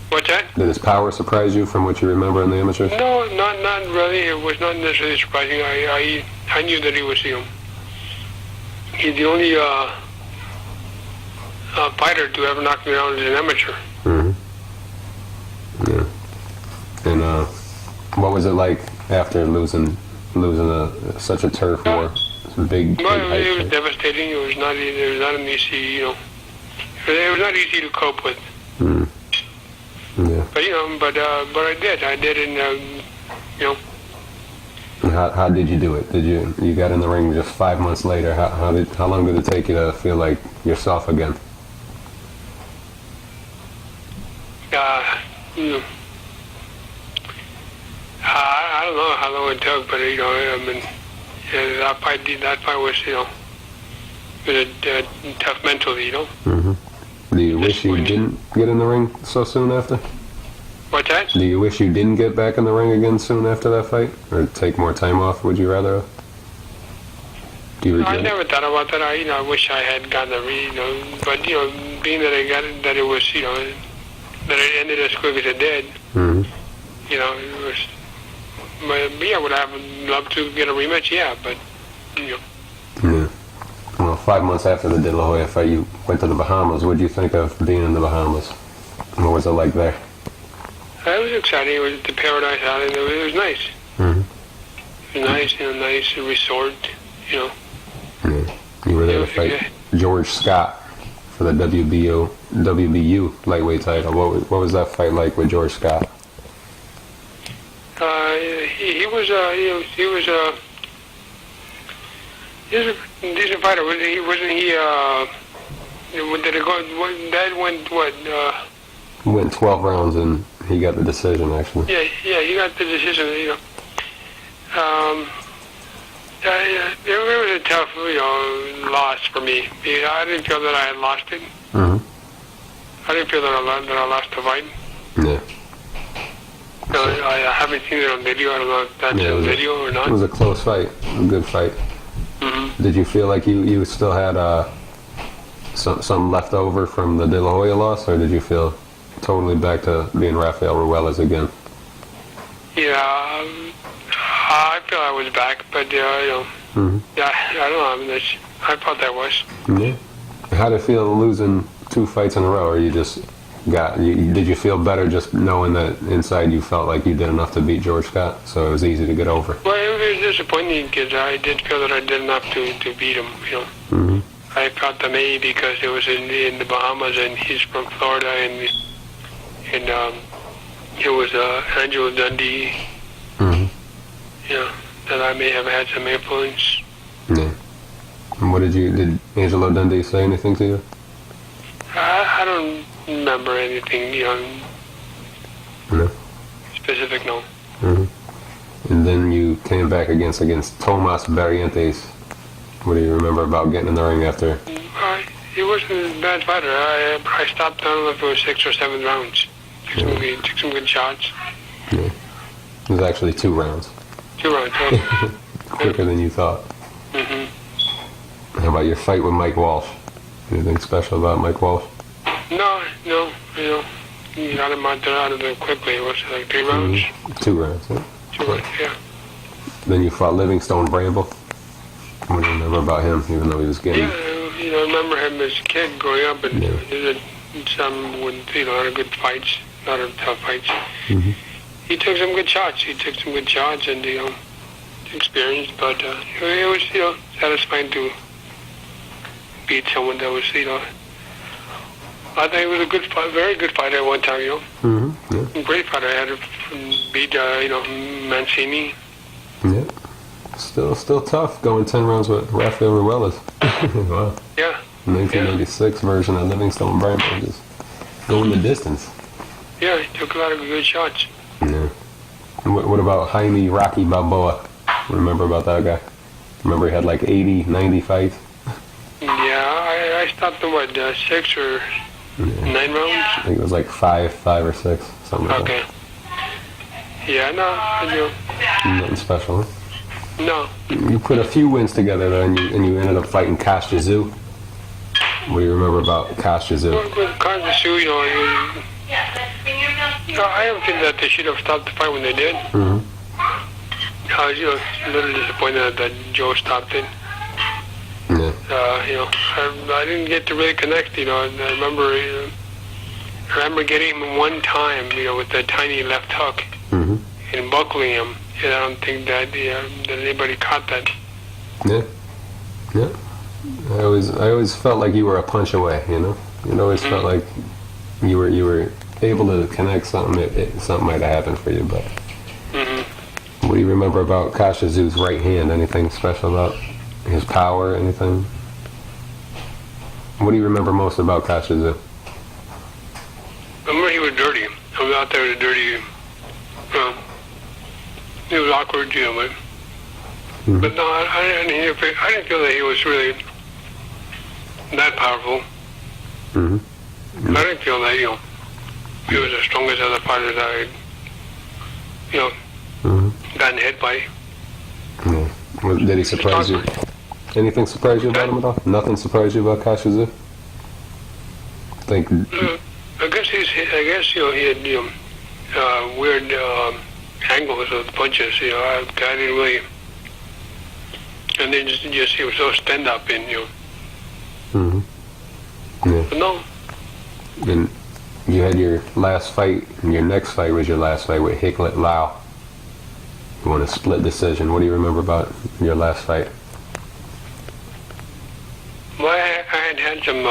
What's that? Did his power surprise you from what you remember in the amateurs? No, not really. It was not necessarily surprising. I knew that he was, you know, he's the only fighter to ever knock me down as an amateur. Mm-hmm. Yeah. And what was it like after losing such a turf war? Big Well, height it was thing. devastating. It was not an easy, it was not easy to cope with. Mm. Yeah. But I did, and And how did you do it? You got in the ring just 5 months later? How long did it take you to feel like yourself again? I don't know how long it took, but that fight was tough mentally, Mm-hmm. Do you wish you didn't get in the ring so soon after? What's that? Do you wish you didn't get back in the ring again soon after that fight? Or take more time off, would you rather? Do you I regret it? never thought about that. I wish I had gotten the but being that I got it, that it was, that it ended as quick as it did, Mm-hmm. it was. But yeah, would I have loved to get a rematch? Yeah, but Yeah. Well, 5 months after the De La Hoya fight, you went to the Bahamas. What did you think of being in the Bahamas? What was it like there? it was exciting. It was the Paradise Island. It was nice. Mm-hmm. It was nice, nice resort. Yeah. You were there to fight George Scott for the WBU lightweight title. What was that fight like with George Scott? He was a decent fighter. Wasn't he? Did it go? That went what? Went 12 rounds and he got the decision actually. Yeah, he got the decision. It was a tough, loss for me. I didn't feel that I had lost it. Mm-hmm. I didn't feel that I lost the fight. Yeah. I haven't seen it on video. I don't know if that's on video or not. It was a close fight, a good fight. Mm-hmm. Did you feel like you still had some left over from the De La Hoya loss, or did you feel totally back to being Rafael Ruelas again? Yeah, I feel I was back, but Mm-hmm. yeah, I don't know. I thought that was. Yeah. How did it feel losing 2 fights in a row, or you just did you feel better just knowing that inside you felt like you did enough to beat George Scott, so it was easy to get over? Well, it was disappointing because I did feel that I did enough to beat him. Mm-hmm. I felt that maybe because it was in the Bahamas and he's from Florida and it was Angelo Dundee. Mm-hmm. That I may have had some influence. Yeah. And did Angelo Dundee say anything to you? I don't remember anything, No. specific, no. Mm-hmm. And then you came back against Tomas Barrientos. What do you remember about getting in the ring after? He wasn't a bad fighter. I stopped, I don't know if it was 6 or 7 rounds. Took some good shots. Yeah. It was actually 2 rounds. 2 rounds, okay. Quicker than you thought. Mm-hmm. How about your fight with Mike Walsh? Anything special about Mike Walsh? No, he got him out of there quickly. It was like 3 rounds. Mm-hmm. 2 rounds, yeah. 2 rounds, yeah. Then you fought Livingstone Bramble. What do you remember about him, even though he was getting... Yeah, I remember him as a kid growing up, and Yeah. he did some with, a lot of good fights, a lot of tough fights. Mm-hmm. He took some good shots. And, experienced, but it was, satisfying to beat someone that was, I think it was a good fight, very good fighter at one time, Mm-hmm. Yeah. Great fighter. I had to beat, Mancini. Yeah. Still tough going 10 rounds with Rafael Ruelas. Wow. Yeah. 1996 version of Livingstone Bramble, just going the distance. Yeah, he took a lot of good shots. Yeah. And what about Jaime Rocky Balboa? Remember about that guy? Remember he had like 80, 90 fights? Yeah, I stopped him, 6 or 9 rounds? I think it was like 5 or 6, something like Okay. Yeah, no, that. Nothing special, huh? no. You put a few wins together though, and you ended up fighting Kostya Tszyu. What do you remember about Kostya Tszyu? With Gunzz, I don't think that they should have stopped the fight when they did. Mm-hmm. I was, a little disappointed that Joe stopped it. Yeah. I didn't get to really connect. And I remember getting him one time, with a tiny left hook Mm-hmm. and buckling him. And I don't think that anybody caught that. Yeah. Yeah. I always felt like you were a punch away. It always felt like you were able to connect something. Something might have happened for you, but. Mm-hmm. What do you remember about Kashizu's right hand? Anything special about his power? Anything? What do you remember most about Kashizu? I remember he was dirty. I was out there with a dirty. It was awkward, but. Mm-hmm. But no, I didn't feel that he was really that powerful. Mm-hmm. I didn't feel that, he was as strong as other fighters that I, Mm-hmm. gotten hit by. Yeah. Did he surprise you? Anything surprise you about him at all? Nothing surprised you about Kashizu? I guess he had weird angles with punches. I didn't really. And then just he was so stand up and Mm-hmm. Yeah. But no. And you had your last fight, and your next fight was your last fight with Hiklet Lau. You won a split decision. What do you remember about your last fight? Well, I had some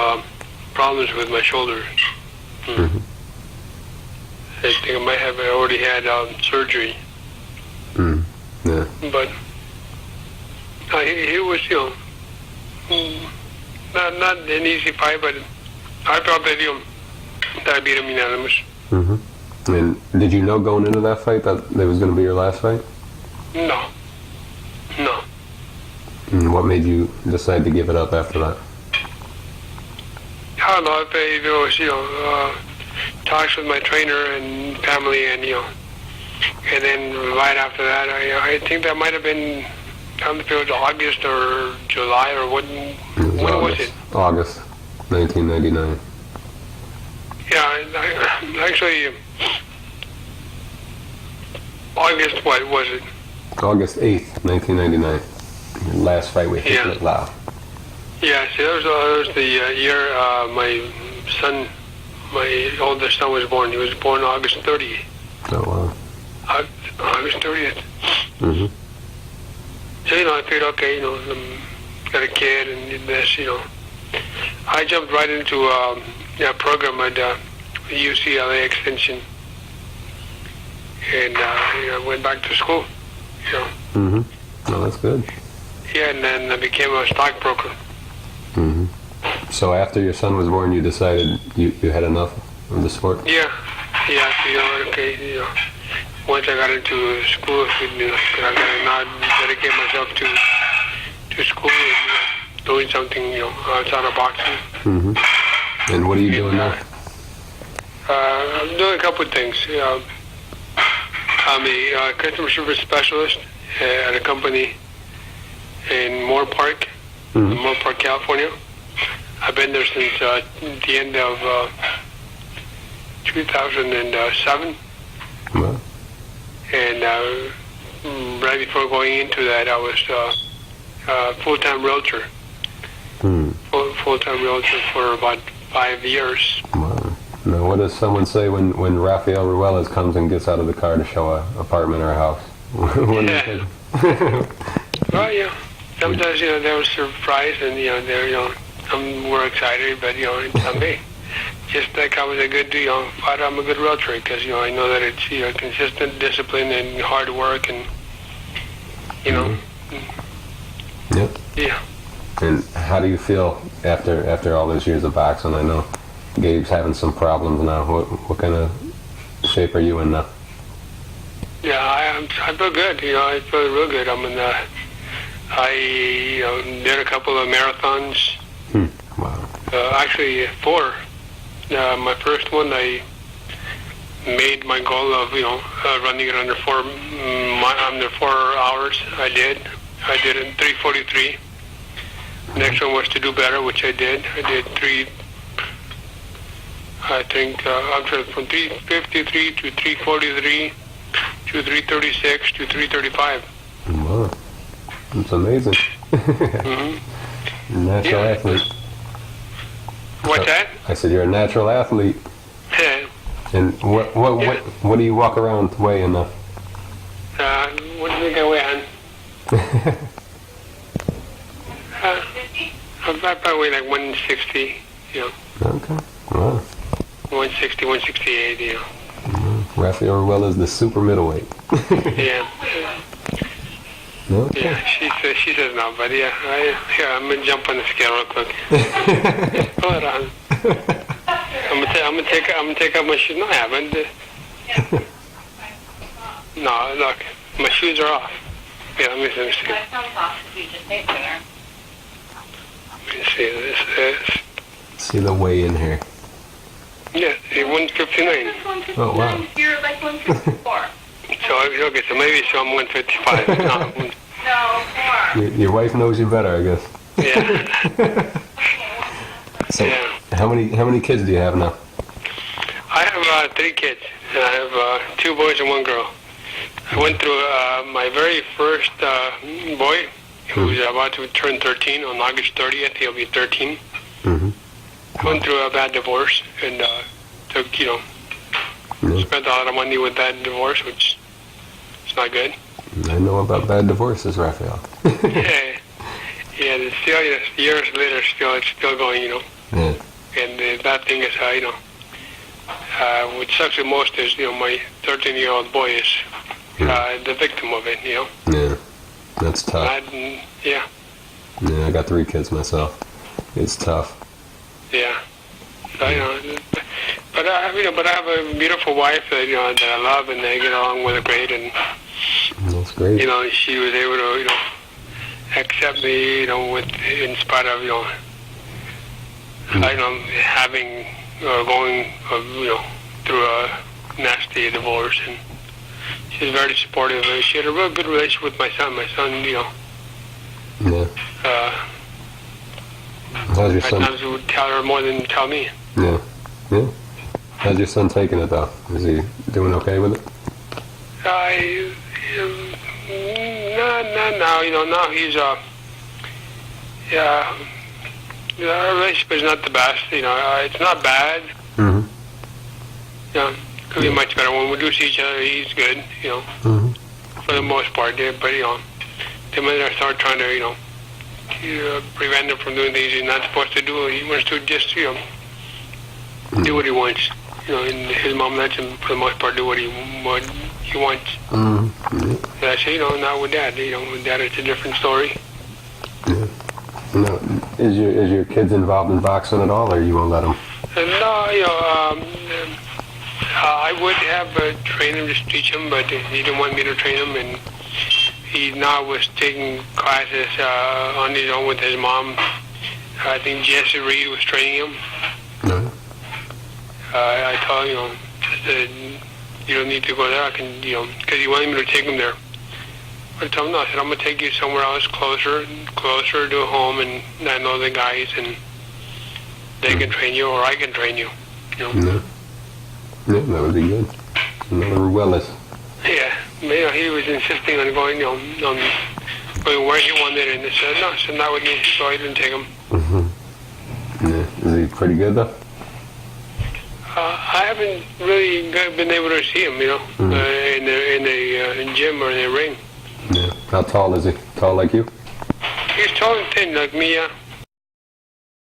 problems with my shoulder. Mm-hmm. I think I might have already had surgery. Yeah. But he was, not an easy fight, but I felt that, that I beat him unanimous. Mm-hmm. And did you know going into that fight that it was going to be your last fight? No. And what made you decide to give it up after that? I don't know if it was, talks with my trainer and family, and and then right after that, I think that might have been, I don't know if it was August or July or when was it? August 1999. Yeah, actually, August, what was it? August 8th, 1999. Your last fight with Hiklet Lau. Yeah, see, that was the year my oldest son was born. He was born August 30th. Oh, wow. August 30th. Mm-hmm. So, I figured, okay, got a kid and did this, I jumped right into a program at UCLA Extension. And I went back to school, Mm-hmm. Oh, that's good. Yeah, and then I became a stockbroker. Mm-hmm. So after your son was born, you decided you had enough of the sport? Yeah, okay, once I got into school, I got to now dedicate myself to school and doing something, outside of boxing. Mm-hmm. And what are you doing now? I'm doing a couple of things. I'm a customer service specialist at a company in Moore Park, California. I've been there since the end of 2007. Wow. And right before going into that, I was a full-time realtor. Full-time realtor for about 5 years. Wow. Now, what does someone say when Rafael Ruelas comes and gets out of the car to show an apartment or a house? What do you think? Well, sometimes, they're surprised and, I'm more excited, but, hey, just like I was a good, fighter, I'm a good realtor because, I know that it's, consistent discipline and hard work and, Yep. Yeah. And how do you feel after all those years of boxing? I know Gabe's having some problems now. What kind of shape are you in now? Yeah, I feel good. I feel real good. I did a couple of marathons. Wow. Actually, 4. My first one, I made my goal of running it under 4 hours. I did it in 3:43. Next one was to do better, which I did. I did 3. I think I'm sorry, from 3:53 to 3:43 to 3:36 to 3:35. Wow. That's amazing. Mm-hmm. Natural athlete. What's that? I said you're a natural athlete. Yeah. And what do you walk around weighing though? What do you think I weigh on? I probably weigh like 160, you know. Okay. Wow. 160, 168, you know. Rafael Ruelas, the super middleweight. Yeah. Okay. Yeah, she says no, but yeah, I'm gonna jump on the scale real quick. Hold on. I'm gonna take off my shoes. No, I haven't. No, look, my shoes are off. Yeah, let me see. Let me see. This is. See the weigh in here. Yeah, 159. Oh wow. You're like 154. So okay, so maybe I'm 155. No, No, 4. Your wife knows you better, I guess. yeah. So, Yeah. how many kids do you have now? I have 3 kids. I have 2 boys and 1 girl. I went through my very first boy, who's about to turn 13 on August 30th. He'll be 13. Mm-hmm. I went through a bad divorce and took, you know, spent a lot of money with that divorce, which is not good. I know about bad divorces, Rafael. Yeah, it's still, years later, it's still going, you know. Yeah. And the bad thing is, you know, what sucks the most is, you know, my 13-year-old boy is the victim of it, you know. Yeah. That's tough. Yeah, Yeah, I got 3 kids myself. It's tough. yeah. So, you know, but I have a beautiful wife that, you know, that I love, and they get along with her great, and That's great. you know, she was able to, you know, accept me, you know, in spite of, you know, I know having or going, you know, through a nasty divorce, and she's very supportive. She had a real good relationship with my son. My son, you know, Yeah. How's your at son? times would tell her more than tell me. Yeah. Yeah. How's your son taking it though? Is he doing okay with it? Not now. You know, now he's yeah. Our relationship is not the best. You know, it's not bad. Mm-hmm. Yeah, could be much better. When we do see each other, he's good. You know, Mm-hmm. for the most part. Yeah, but you know, the minute I start trying to, you know, prevent him from doing things he's not supposed to do, he wants to just, you know, do what he wants. You know, and his mom lets him, for the most part, do what he wants. Mm-hmm. And I say, you know, not with Dad. You know, with Dad, it's a different story. Yeah. No, is your kids involved in boxing at all, or you won't let them? No, you know, I would have trained him, just teach him, but he didn't want me to train him, and he now was taking classes on his own with his mom. I think Jesse Reed was training him. No. I told him, you know, just, you don't need to go there. I can, you know, because he wanted me to take him there. I told him, no, I said, I'm going to take you somewhere else closer to home, and I know the guys, and they can train you, or I can train you. You know? No. Yeah, that would be good. Another Ruelas. Yeah, you know, he was insisting on going, you know, on going where he wanted, and they said, no, I said, not with me, so I didn't take him. Mm-hmm. Yeah. Is he pretty good though? I haven't really been able to see him, you know, in the gym or in the ring. Yeah. How tall is he? Tall like you? He's tall and thin like me, yeah.